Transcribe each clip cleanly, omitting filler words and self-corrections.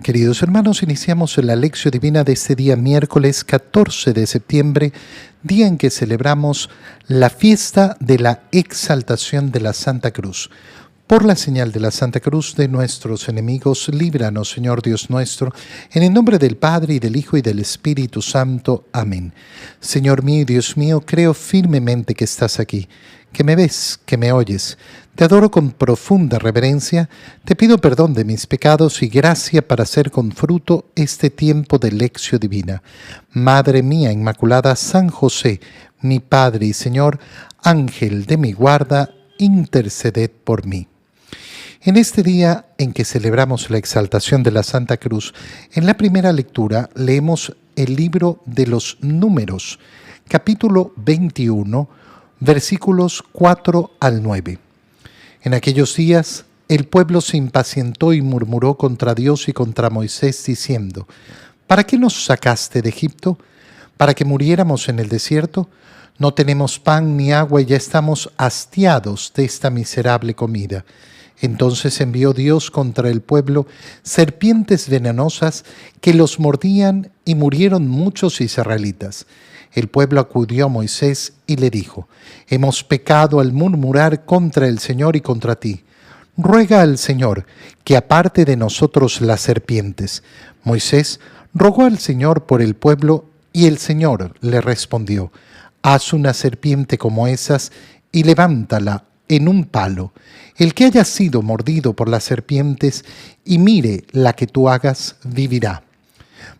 Queridos hermanos, iniciamos la lección divina de este día miércoles 14 de septiembre, día en que celebramos la fiesta de la exaltación de la Santa Cruz. Por la señal de la Santa Cruz de nuestros enemigos, líbranos, Señor Dios nuestro, en el nombre del Padre, y del Hijo, y del Espíritu Santo. Amén. Señor mío y Dios mío, creo firmemente que estás aquí, que me ves, que me oyes. Te adoro con profunda reverencia, te pido perdón de mis pecados y gracia para hacer con fruto este tiempo de lección divina. Madre mía Inmaculada, San José, mi Padre y Señor, Ángel de mi guarda, interceded por mí. En este día en que celebramos la exaltación de la Santa Cruz, en la primera lectura leemos el libro de los Números, capítulo 21, versículos 4 al 9. En aquellos días el pueblo se impacientó y murmuró contra Dios y contra Moisés, diciendo: ¿Para qué nos sacaste de Egipto? ¿Para que muriéramos en el desierto? No tenemos pan ni agua y ya estamos hastiados de esta miserable comida. Entonces envió Dios contra el pueblo serpientes venenosas que los mordían y murieron muchos israelitas. El pueblo acudió a Moisés y le dijo: hemos pecado al murmurar contra el Señor y contra ti. Ruega al Señor que aparte de nosotros las serpientes. Moisés rogó al Señor por el pueblo y el Señor le respondió: haz una serpiente como esas y levántala en un palo. El que haya sido mordido por las serpientes y mire la que tú hagas, vivirá.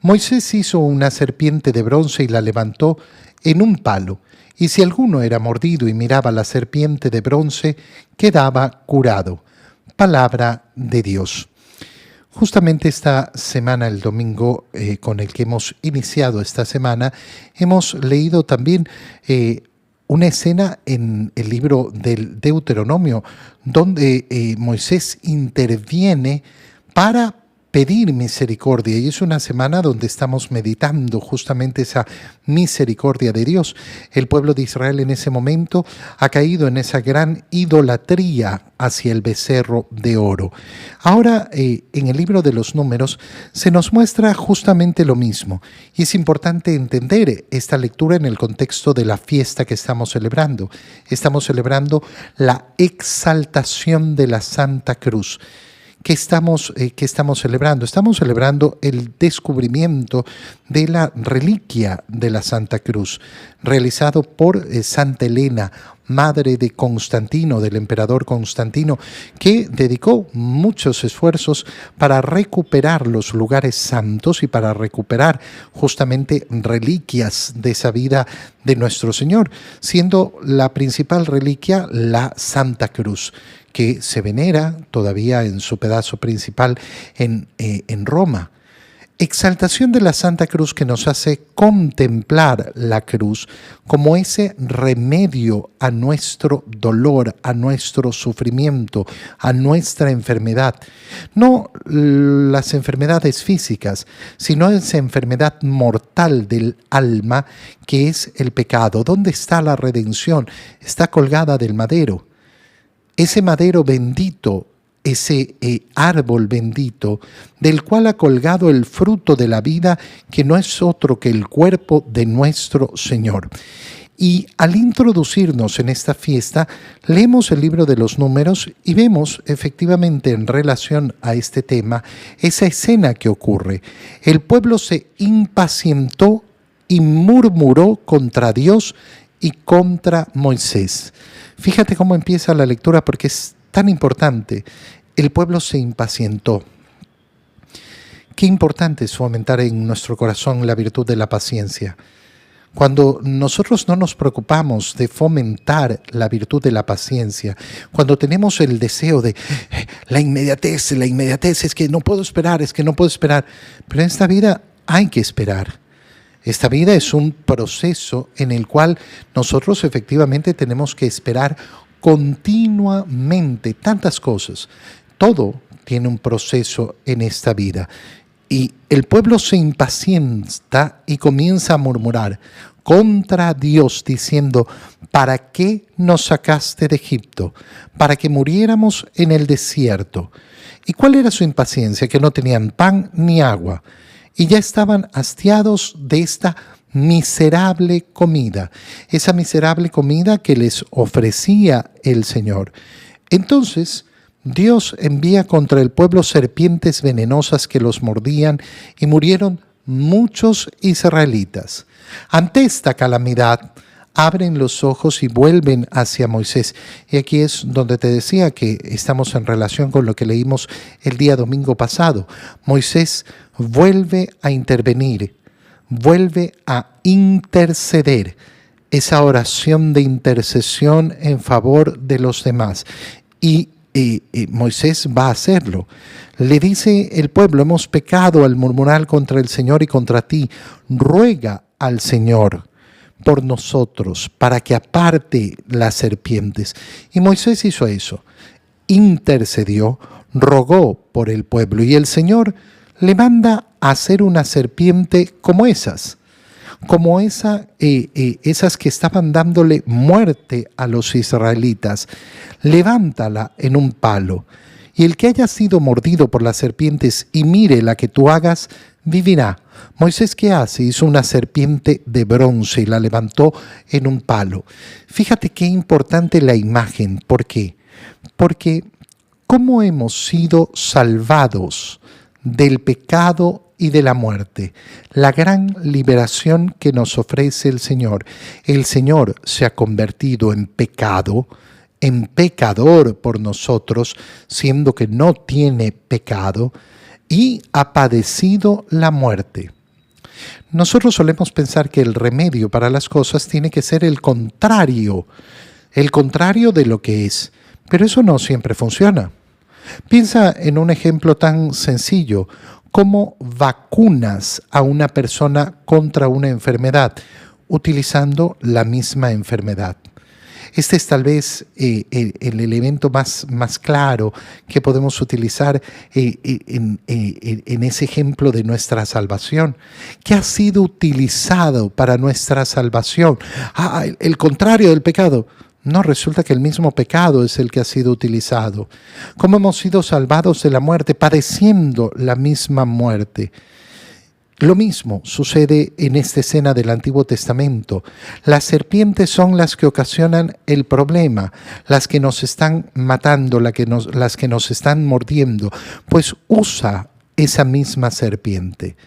Moisés hizo una serpiente de bronce y la levantó en un palo, y si alguno era mordido y miraba la serpiente de bronce, quedaba curado. Palabra de Dios. Justamente esta semana, el domingo con el que hemos iniciado esta semana, hemos leído también una escena en el libro del Deuteronomio, donde Moisés interviene para pedir misericordia, y es una semana donde estamos meditando justamente esa misericordia de Dios. El pueblo de Israel en ese momento ha caído en esa gran idolatría hacia el becerro de oro. Ahora, en el libro de los Números se nos muestra justamente lo mismo, y es importante entender esta lectura en el contexto de la fiesta que estamos celebrando. Estamos celebrando la exaltación de la Santa Cruz. ¿Qué estamos celebrando? Estamos celebrando el descubrimiento de la reliquia de la Santa Cruz, realizado por Santa Elena, madre de Constantino, del emperador Constantino, que dedicó muchos esfuerzos para recuperar los lugares santos y para recuperar justamente reliquias de esa vida de nuestro Señor, siendo la principal reliquia la Santa Cruz, que se venera todavía en su pedazo principal en Roma. Exaltación de la Santa Cruz que nos hace contemplar la cruz como ese remedio a nuestro dolor, a nuestro sufrimiento, a nuestra enfermedad. No las enfermedades físicas, sino esa enfermedad mortal del alma que es el pecado. ¿Dónde está la redención? Está colgada del madero. Ese madero bendito, ese árbol bendito, del cual ha colgado el fruto de la vida, que no es otro que el cuerpo de nuestro Señor. Y al introducirnos en esta fiesta, leemos el libro de los Números y vemos efectivamente en relación a este tema esa escena que ocurre. El pueblo se impacientó y murmuró contra Dios y contra Moisés. Fíjate cómo empieza la lectura porque es tan importante. El pueblo se impacientó. Qué importante es fomentar en nuestro corazón la virtud de la paciencia. Cuando nosotros no nos preocupamos de fomentar la virtud de la paciencia, cuando tenemos el deseo de la inmediatez, es que no puedo esperar, pero en esta vida hay que esperar. Esta vida es un proceso en el cual nosotros efectivamente tenemos que esperar continuamente tantas cosas. Todo tiene un proceso en esta vida. Y el pueblo se impacienta y comienza a murmurar contra Dios diciendo: ¿para qué nos sacaste de Egipto? Para que muriéramos en el desierto. ¿Y cuál era su impaciencia? Que no tenían pan ni agua y ya estaban hastiados de esta miserable comida, esa miserable comida que les ofrecía el Señor. Entonces, Dios envía contra el pueblo serpientes venenosas que los mordían y murieron muchos israelitas. Ante esta calamidad, abren los ojos y vuelven hacia Moisés. Y aquí es donde te decía que estamos en relación con lo que leímos el día domingo pasado. Moisés vuelve a intervenir, vuelve a interceder, esa oración de intercesión en favor de los demás. Y Moisés va a hacerlo. Le dice el pueblo: hemos pecado al murmurar contra el Señor y contra ti. Ruega al Señor por nosotros para que aparte las serpientes. Y Moisés hizo eso. Intercedió, rogó por el pueblo y el Señor le manda a hacer una serpiente como esas que estaban dándole muerte a los israelitas. Levántala en un palo, y el que haya sido mordido por las serpientes y mire la que tú hagas, vivirá. Moisés, ¿qué hace? Hizo una serpiente de bronce y la levantó en un palo. Fíjate qué importante la imagen. ¿Por qué? Porque ¿cómo hemos sido salvados del pecado y de la muerte? La gran liberación que nos ofrece el Señor. El Señor se ha convertido en pecado, en pecador por nosotros, siendo que no tiene pecado, y ha padecido la muerte. Nosotros solemos pensar que el remedio para las cosas tiene que ser el contrario de lo que es, pero eso no siempre funciona. Piensa en un ejemplo tan sencillo: ¿cómo vacunas a una persona contra una enfermedad? Utilizando la misma enfermedad. Este es tal vez el elemento más claro que podemos utilizar en ese ejemplo de nuestra salvación. ¿Qué ha sido utilizado para nuestra salvación? El contrario del pecado. No, resulta que el mismo pecado es el que ha sido utilizado. ¿Cómo hemos sido salvados de la muerte? Padeciendo la misma muerte. Lo mismo sucede en esta escena del Antiguo Testamento. Las serpientes son las que ocasionan el problema, las que nos están matando, las que nos están mordiendo. Pues usa esa misma serpiente,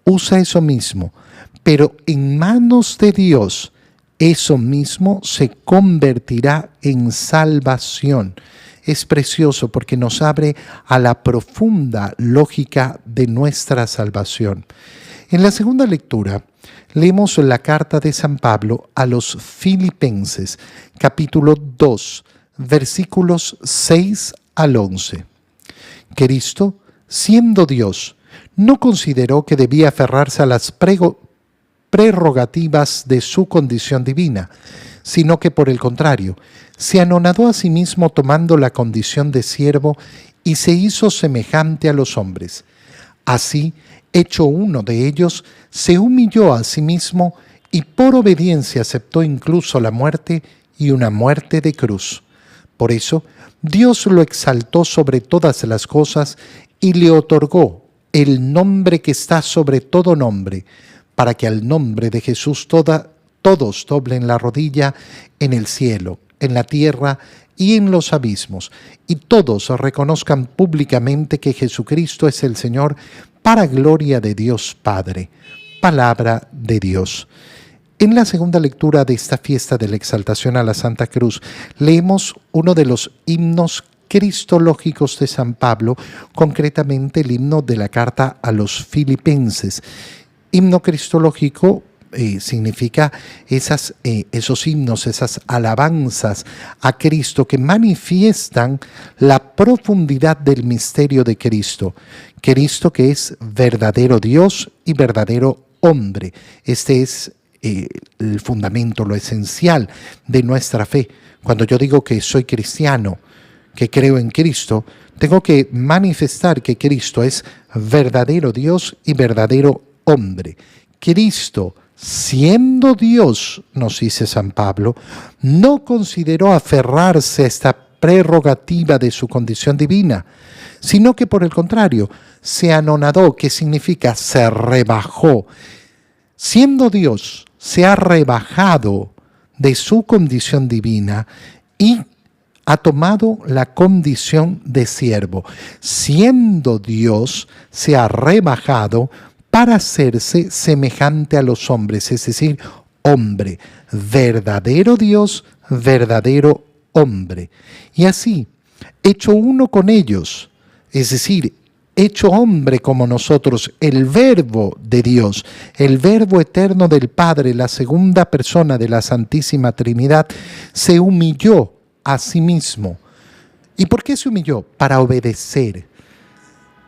usa eso mismo, pero en manos de Dios, eso mismo se convertirá en salvación. Es precioso porque nos abre a la profunda lógica de nuestra salvación. En la segunda lectura, leemos la carta de San Pablo a los Filipenses, capítulo 2, versículos 6 al 11. Cristo, siendo Dios, no consideró que debía aferrarse a las prerrogativas de su condición divina, sino que por el contrario, se anonadó a sí mismo tomando la condición de siervo y se hizo semejante a los hombres. Así, hecho uno de ellos, se humilló a sí mismo y por obediencia aceptó incluso la muerte y una muerte de cruz. Por eso, Dios lo exaltó sobre todas las cosas y le otorgó el nombre que está sobre todo nombre, para que al nombre de Jesús todos doblen la rodilla en el cielo, en la tierra y en los abismos, y todos reconozcan públicamente que Jesucristo es el Señor, para gloria de Dios Padre. Palabra de Dios. En la segunda lectura de esta fiesta de la exaltación a la Santa Cruz, leemos uno de los himnos cristológicos de San Pablo, concretamente el himno de la carta a los Filipenses. Himno cristológico significa esos himnos, esas alabanzas a Cristo que manifiestan la profundidad del misterio de Cristo. Cristo que es verdadero Dios y verdadero hombre. Este es el fundamento, lo esencial de nuestra fe. Cuando yo digo que soy cristiano, que creo en Cristo, tengo que manifestar que Cristo es verdadero Dios y verdadero hombre. Cristo, siendo Dios, nos dice San Pablo, no consideró aferrarse a esta prerrogativa de su condición divina, sino que por el contrario, se anonadó, que significa se rebajó. Siendo Dios, se ha rebajado de su condición divina y ha tomado la condición de siervo. Siendo Dios, se ha rebajado para hacerse semejante a los hombres, es decir, hombre, verdadero Dios, verdadero hombre. Y así, hecho uno con ellos, es decir, hecho hombre como nosotros, el Verbo de Dios, el Verbo eterno del Padre, la segunda persona de la Santísima Trinidad, se humilló a sí mismo. ¿Y por qué se humilló? Para obedecer.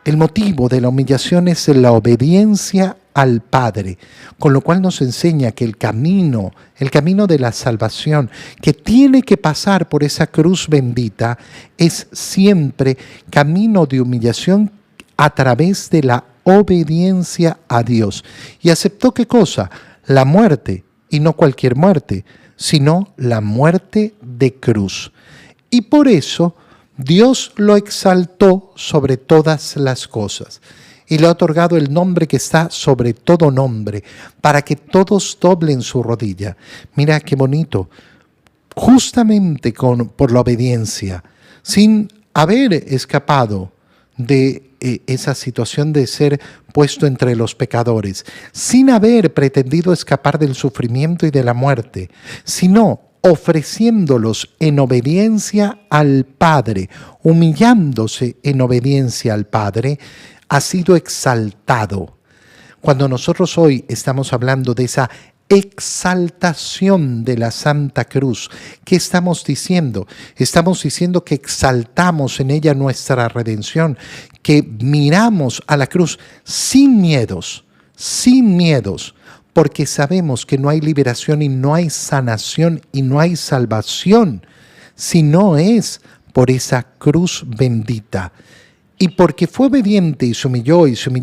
El motivo de la humillación es la obediencia al Padre, con lo cual nos enseña que el camino de la salvación, que tiene que pasar por esa cruz bendita, es siempre camino de humillación a través de la obediencia a Dios. ¿Y aceptó qué cosa? La muerte, y no cualquier muerte, sino la muerte de cruz. Y por eso Dios lo exaltó sobre todas las cosas y le ha otorgado el nombre que está sobre todo nombre, para que todos doblen su rodilla. Mira qué bonito, justamente por la obediencia, sin haber escapado de esa situación de ser puesto entre los pecadores, sin haber pretendido escapar del sufrimiento y de la muerte, sino ofreciéndolos en obediencia al Padre, humillándose en obediencia al Padre, ha sido exaltado. Cuando nosotros hoy estamos hablando de esa exaltación de la Santa Cruz, ¿qué estamos diciendo? Estamos diciendo que exaltamos en ella nuestra redención, que miramos a la cruz sin miedos, porque sabemos que no hay liberación y no hay sanación y no hay salvación si no es por esa cruz bendita. Y porque fue obediente y se humilló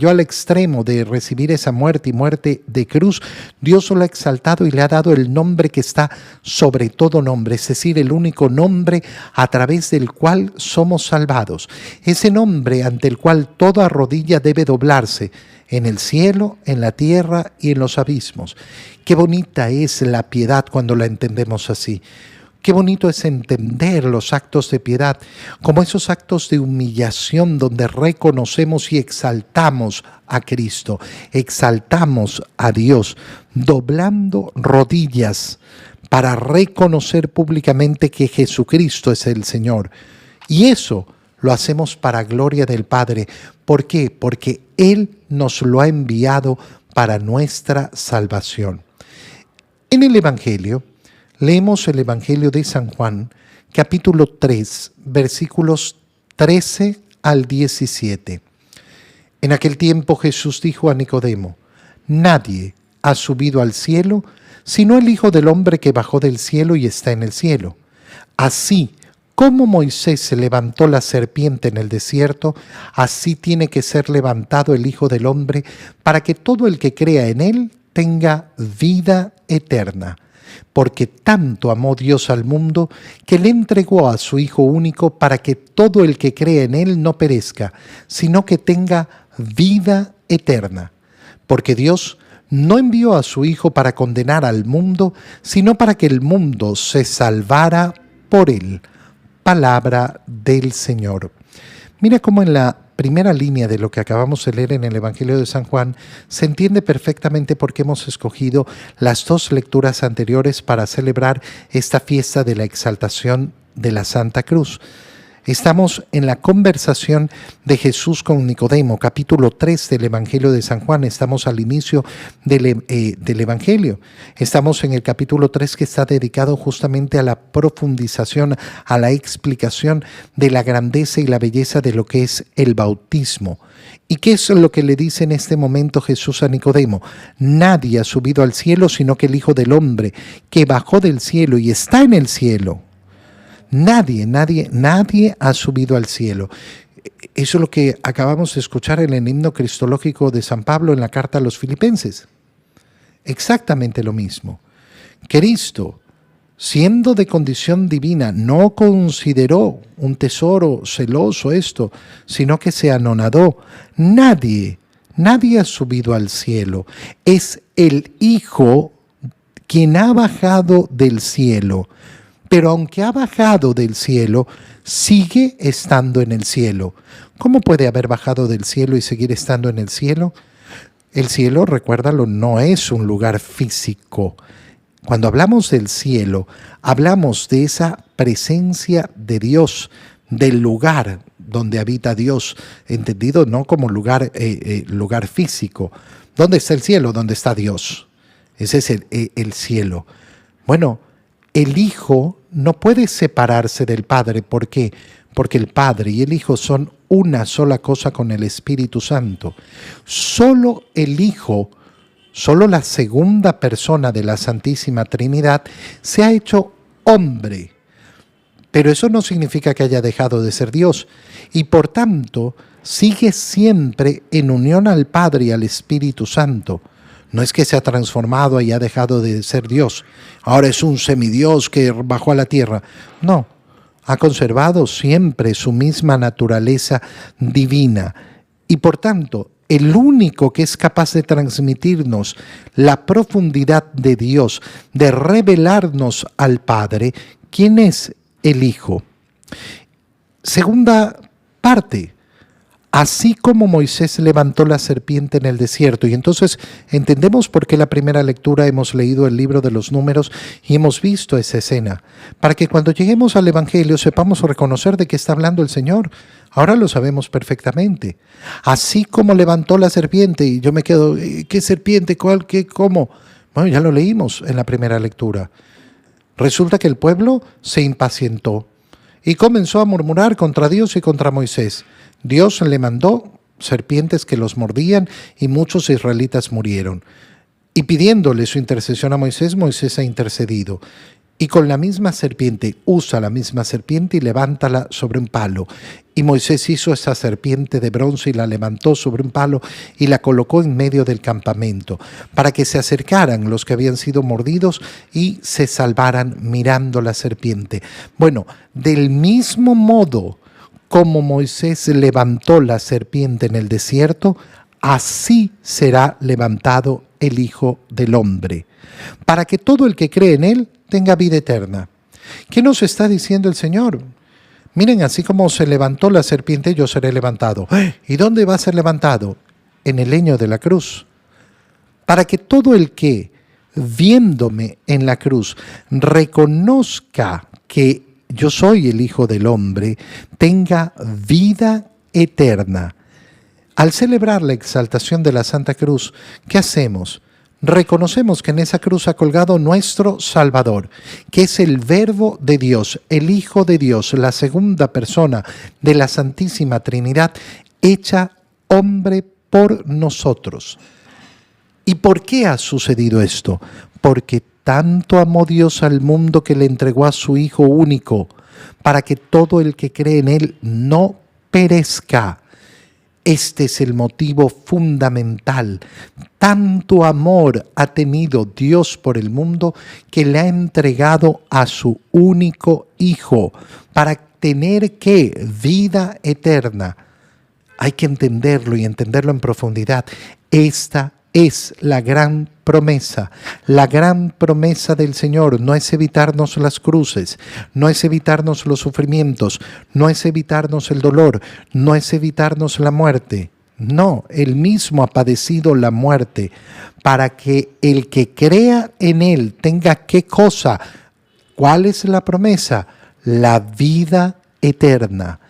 al extremo de recibir esa muerte y muerte de cruz, Dios lo ha exaltado y le ha dado el nombre que está sobre todo nombre, es decir, el único nombre a través del cual somos salvados. Ese nombre ante el cual toda rodilla debe doblarse, en el cielo, en la tierra y en los abismos. Qué bonita es la piedad cuando la entendemos así. Qué bonito es entender los actos de piedad como esos actos de humillación donde reconocemos y exaltamos a Cristo, exaltamos a Dios, doblando rodillas para reconocer públicamente que Jesucristo es el Señor. Y eso lo hacemos para gloria del Padre. ¿Por qué? Porque Él nos lo ha enviado para nuestra salvación. En el Evangelio, leemos el Evangelio de San Juan, capítulo 3, versículos 13 al 17. En aquel tiempo Jesús dijo a Nicodemo: nadie ha subido al cielo, sino el Hijo del Hombre que bajó del cielo y está en el cielo. Así como Moisés se levantó la serpiente en el desierto, así tiene que ser levantado el Hijo del Hombre, para que todo el que crea en él tenga vida eterna. Porque tanto amó Dios al mundo, que le entregó a su Hijo único, para que todo el que cree en Él no perezca, sino que tenga vida eterna. Porque Dios no envió a su Hijo para condenar al mundo, sino para que el mundo se salvara por Él. Palabra del Señor. Mira cómo en la primera línea de lo que acabamos de leer en el Evangelio de San Juan se entiende perfectamente por qué hemos escogido las dos lecturas anteriores para celebrar esta fiesta de la exaltación de la Santa Cruz. Estamos en la conversación de Jesús con Nicodemo, capítulo 3 del Evangelio de San Juan. Estamos al inicio del Evangelio. Estamos en el capítulo 3 que está dedicado justamente a la profundización, a la explicación de la grandeza y la belleza de lo que es el bautismo. ¿Y qué es lo que le dice en este momento Jesús a Nicodemo? Nadie ha subido al cielo sino que el Hijo del Hombre, que bajó del cielo y está en el cielo. Nadie ha subido al cielo. Eso es lo que acabamos de escuchar en el himno cristológico de San Pablo en la carta a los Filipenses. Exactamente lo mismo. Cristo siendo de condición divina, no consideró un tesoro celoso esto, sino que se anonadó. Nadie ha subido al cielo. Es el Hijo quien ha bajado del cielo. Pero aunque ha bajado del cielo, sigue estando en el cielo. ¿Cómo puede haber bajado del cielo y seguir estando en el cielo? El cielo, recuérdalo, no es un lugar físico. Cuando hablamos del cielo, hablamos de esa presencia de Dios, del lugar donde habita Dios, entendido no como lugar físico. ¿Dónde está el cielo? ¿Dónde está Dios? Ese es el cielo. Bueno, el Hijo no puede separarse del Padre. ¿Por qué? Porque el Padre y el Hijo son una sola cosa con el Espíritu Santo. Solo el Hijo, solo la segunda persona de la Santísima Trinidad se ha hecho hombre. Pero eso no significa que haya dejado de ser Dios. Y por tanto, sigue siempre en unión al Padre y al Espíritu Santo. No es que se ha transformado y ha dejado de ser Dios. Ahora es un semidios que bajó a la tierra. No, ha conservado siempre su misma naturaleza divina. Y por tanto, el único que es capaz de transmitirnos la profundidad de Dios, de revelarnos al Padre, ¿quién es? El Hijo. Segunda parte. Así como Moisés levantó la serpiente en el desierto. Y entonces entendemos por qué la primera lectura hemos leído el libro de los Números y hemos visto esa escena. Para que cuando lleguemos al Evangelio sepamos reconocer de qué está hablando el Señor. Ahora lo sabemos perfectamente. Así como levantó la serpiente, y yo me quedo, ¿qué serpiente? ¿Cuál? ¿Qué? ¿Cómo? Bueno, ya lo leímos en la primera lectura. Resulta que el pueblo se impacientó y comenzó a murmurar contra Dios y contra Moisés. Dios le mandó serpientes que los mordían y muchos israelitas murieron. Y pidiéndole su intercesión a Moisés, Moisés ha intercedido. Y con la misma serpiente, usa la misma serpiente y levántala sobre un palo. Y Moisés hizo esa serpiente de bronce y la levantó sobre un palo y la colocó en medio del campamento, para que se acercaran los que habían sido mordidos y se salvaran mirando la serpiente. Bueno, del mismo modo como Moisés levantó la serpiente en el desierto, así será levantado el Hijo del Hombre, para que todo el que cree en él tenga vida eterna. ¿Qué nos está diciendo el Señor? Miren, así como se levantó la serpiente, yo seré levantado. ¿Y dónde va a ser levantado? En el leño de la cruz. Para que todo el que, viéndome en la cruz, reconozca que yo soy el Hijo del Hombre, tenga vida eterna. Al celebrar la exaltación de la Santa Cruz, ¿qué hacemos? Reconocemos que en esa cruz ha colgado nuestro Salvador, que es el Verbo de Dios, el Hijo de Dios, la segunda persona de la Santísima Trinidad, hecha hombre por nosotros. ¿Y por qué ha sucedido esto? Porque tanto amó Dios al mundo que le entregó a su Hijo único, para que todo el que cree en Él no perezca. Este es el motivo fundamental. Tanto amor ha tenido Dios por el mundo que le ha entregado a su único Hijo para tener ¿qué? Vida eterna. Hay que entenderlo y entenderlo en profundidad. Esta es la gran promesa del Señor. No es evitarnos las cruces, no es evitarnos los sufrimientos, no es evitarnos el dolor, no es evitarnos la muerte. No, Él mismo ha padecido la muerte para que el que crea en Él tenga ¿qué cosa? ¿Cuál es la promesa? La vida eterna.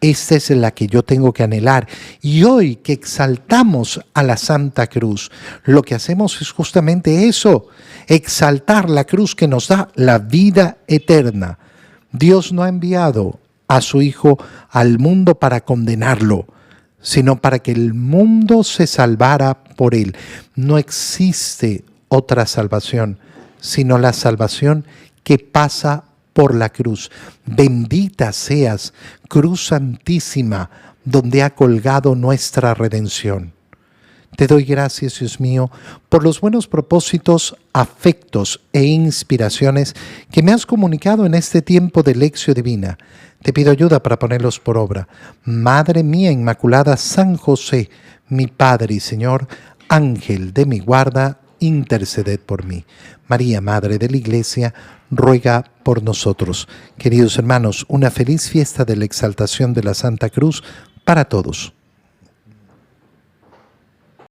Esta es la que yo tengo que anhelar. Y hoy que exaltamos a la Santa Cruz, lo que hacemos es justamente eso, exaltar la cruz que nos da la vida eterna. Dios no ha enviado a su Hijo al mundo para condenarlo, sino para que el mundo se salvara por él. No existe otra salvación, sino la salvación que pasa por la cruz. Bendita seas, Cruz Santísima, donde ha colgado nuestra redención. Te doy gracias, Dios mío, por los buenos propósitos, afectos e inspiraciones que me has comunicado en este tiempo de Lección Divina. Te pido ayuda para ponerlos por obra. Madre mía Inmaculada, San José, mi Padre y Señor, Ángel de mi guarda, interceded por mí. María, Madre de la Iglesia, ruega por nosotros. Queridos hermanos, una feliz fiesta de la exaltación de la Santa Cruz para todos.